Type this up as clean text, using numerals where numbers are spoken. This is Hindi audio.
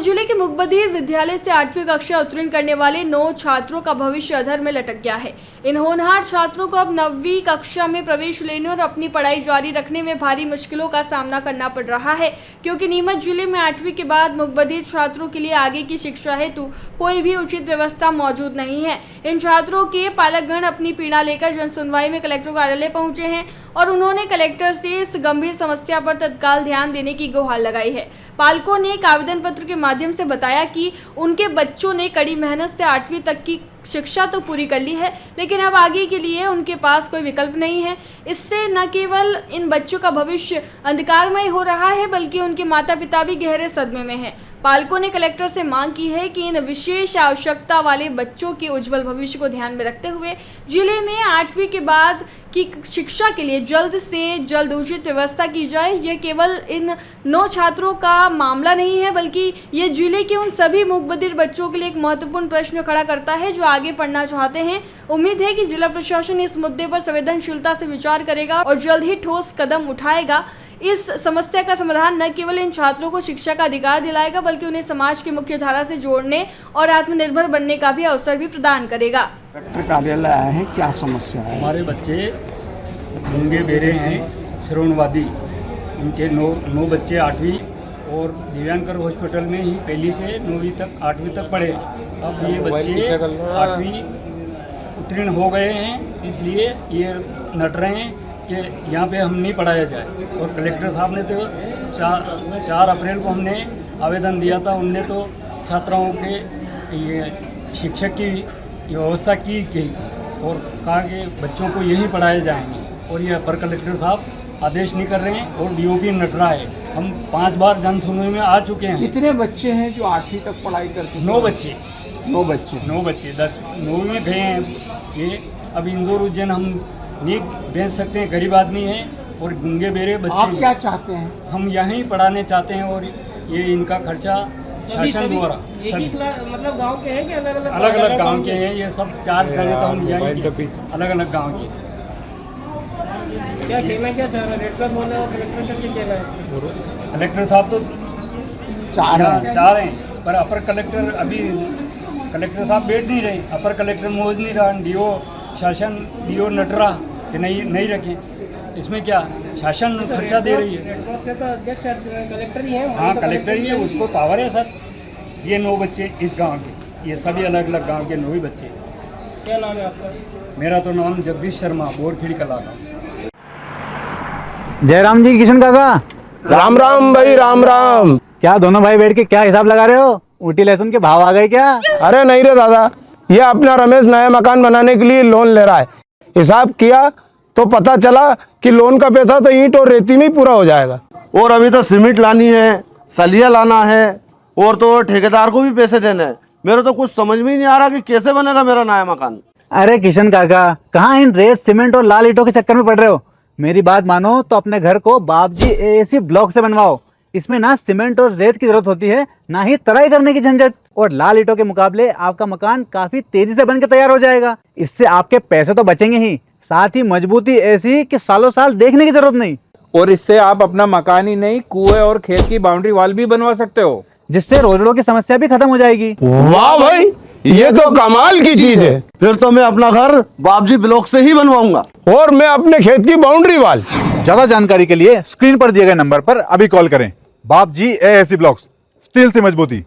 जिले के मुकबधीर विद्यालय से 8वीं कक्षा उत्तीर्ण करने वाले 9 छात्रों का भविष्य अधर में लटक गया है। इन होनहार छात्रों को अब 9वीं कक्षा में प्रवेश लेने और अपनी पढ़ाई जारी रखने में भारी मुश्किलों का सामना करना पड़ रहा है, क्योंकि नीमच जिले में 8वीं के बाद मुकबधीर छात्रों के लिए आगे की शिक्षा हेतु कोई भी उचित व्यवस्था मौजूद नहीं है। इन छात्रों के पालकगण अपनी पीड़ा लेकर जन सुनवाई में कलेक्टर कार्यालय पहुंचे हैं और उन्होंने कलेक्टर से इस गंभीर समस्या पर तत्काल ध्यान देने की गुहार लगाई है। पालकों ने एक आवेदन पत्र के माध्यम से बताया कि उनके बच्चों ने कड़ी मेहनत से 8वीं तक की शिक्षा तो पूरी कर ली है, लेकिन अब आगे के लिए उनके पास कोई विकल्प नहीं है। इससे न केवल इन बच्चों का भविष्य अंधकारमय हो रहा है, बल्कि उनके माता पिता भी गहरे सदमे में हैं। पालकों ने कलेक्टर से मांग की है कि इन विशेष आवश्यकता वाले बच्चों के उज्जवल भविष्य को ध्यान में रखते हुए जिले में 8वीं के बाद की शिक्षा के लिए जल्द से जल्द उचित व्यवस्था की जाए। यह केवल इन 9 छात्रों का मामला नहीं है, बल्कि ये जिले के उन सभी मुकबधीर बच्चों के लिए एक महत्वपूर्ण प्रश्न खड़ा करता है जो आगे पढ़ना चाहते हैं। उम्मीद है कि जिला प्रशासन इस मुद्दे पर संवेदनशीलता से विचार करेगा और जल्द ही ठोस कदम उठाएगा। इस समस्या का समाधान न केवल इन छात्रों को शिक्षा का अधिकार दिलाएगा, बल्कि उन्हें समाज की मुख्य धारा से जोड़ने और आत्मनिर्भर बनने का भी अवसर भी प्रदान करेगा। कलेक्टर कार्यालय आए हैं, क्या समस्या है? हमारे बच्चे गूंगे बेरे हैं, श्रवणवादी। उनके 9 बच्चे 8वीं और दिव्यांकर हॉस्पिटल में ही पहली से 9वीं तक 8वीं तक पढ़े। अब ये बच्चे 8वीं उत्तीर्ण हो गए हैं, इसलिए ये नट रहे हैं कि यहाँ पे हम नहीं पढ़ाया जाए। और कलेक्टर साहब ने तो 4 अप्रैल को हमने आवेदन दिया था। उनने तो छात्राओं के ये शिक्षक की व्यवस्था की थी और कहा कि बच्चों को यहीं पढ़ाए जाएंगे, और ये अपर कलेक्टर साहब आदेश नहीं कर रहे हैं और डीओपी नट रहा है। हम 5 बार जन सुनवाई में आ चुके हैं। कितने बच्चे हैं जो 8वीं तक पढ़ाई करते हैं? 9 बच्चे 9 बच्चे 10 9वीं में गए हैं। ये अब इंदौर उज्जैन हम नहीं भेज सकते हैं, गरीब आदमी हैं और गूंगे बेरे बच्चे। आप क्या चाहते हैं? हम यहीं पढ़ाने चाहते हैं और ये इनका खर्चा शासन द्वारा मतलब गांव के हैं कि अलग अलग गांव के हैं। ये सब 4 जगह तो हम यहीं अलग अलग गांव के। क्या कहना क्या चाह रहे हैं? रेड क्रॉस वाले और कलेक्टर का क्या कहना है इसमें? कलेक्टर साहब तो 4 हैं, पर अपर कलेक्टर अभी कलेक्टर साहब बैठ नहीं रहे। अपर कलेक्टर मौज नहीं रहा, डीओ शासन डीओ नटरा कि नहीं रखें। इसमें क्या शासन खर्चा दे रही है? रेड क्रॉस के तो अध्यक्ष कलेक्टर ही है। हाँ, कलेक्टर ही है, उसको पावर है सर। ये 9 बच्चे इस गांव के, ये सभी अलग अलग गांव के 9 ही बच्चे। क्या नाम है आपका? मेरा तो नाम जगदीश शर्मा, बोरखेड़ी कला का। जयराम जी, किशन काका, राम राम भाई, राम राम। क्या दोनों भाई बैठ के क्या हिसाब लगा रहे हो? ऊटी लहसुन के भाव आ गए क्या? अरे नहीं रे दादा, ये अपना रमेश नया मकान बनाने के लिए लोन ले रहा है। हिसाब किया तो पता चला कि लोन का पैसा तो ईंट और रेती में ही पूरा हो जाएगा। और अभी तो सीमेंट लानी है, सलिया लाना है, और तो ठेकेदार को भी पैसे देने हैं। मेरे तो कुछ समझ में ही नहीं आ रहा कि कैसे बनेगा मेरा नया मकान। अरे किशन काका, कहाँ इन रेत सीमेंट और लाल ईंटों के चक्कर में पड़ रहे हो? मेरी बात मानो तो अपने घर को बाबजी एएसी ब्लॉक से बनवाओ। इसमें ना सीमेंट और रेत की जरूरत होती है, ना ही तराई करने की झंझट। और लाल ईंटों के मुकाबले आपका मकान काफी तेजी से बनकर तैयार हो जाएगा। इससे आपके पैसे तो बचेंगे ही, साथ ही मजबूती ऐसी कि सालों साल देखने की जरूरत नहीं। और इससे आप अपना मकान ही नहीं, कुएं और खेत की बाउंड्री वॉल भी बनवा सकते हो, जिससे रोजड़ों की समस्या भी खत्म हो जाएगी। वाह भाई, ये तो कमाल की चीज है। फिर तो मैं अपना घर बाबजी ब्लॉक से ही बनवाऊंगा। और मैं अपने खेत की बाउंड्री वाल। ज्यादा जानकारी के लिए स्क्रीन पर दिए गए नंबर पर अभी कॉल करें। बाबजी एएसी ब्लॉक्स, स्टील से मजबूती।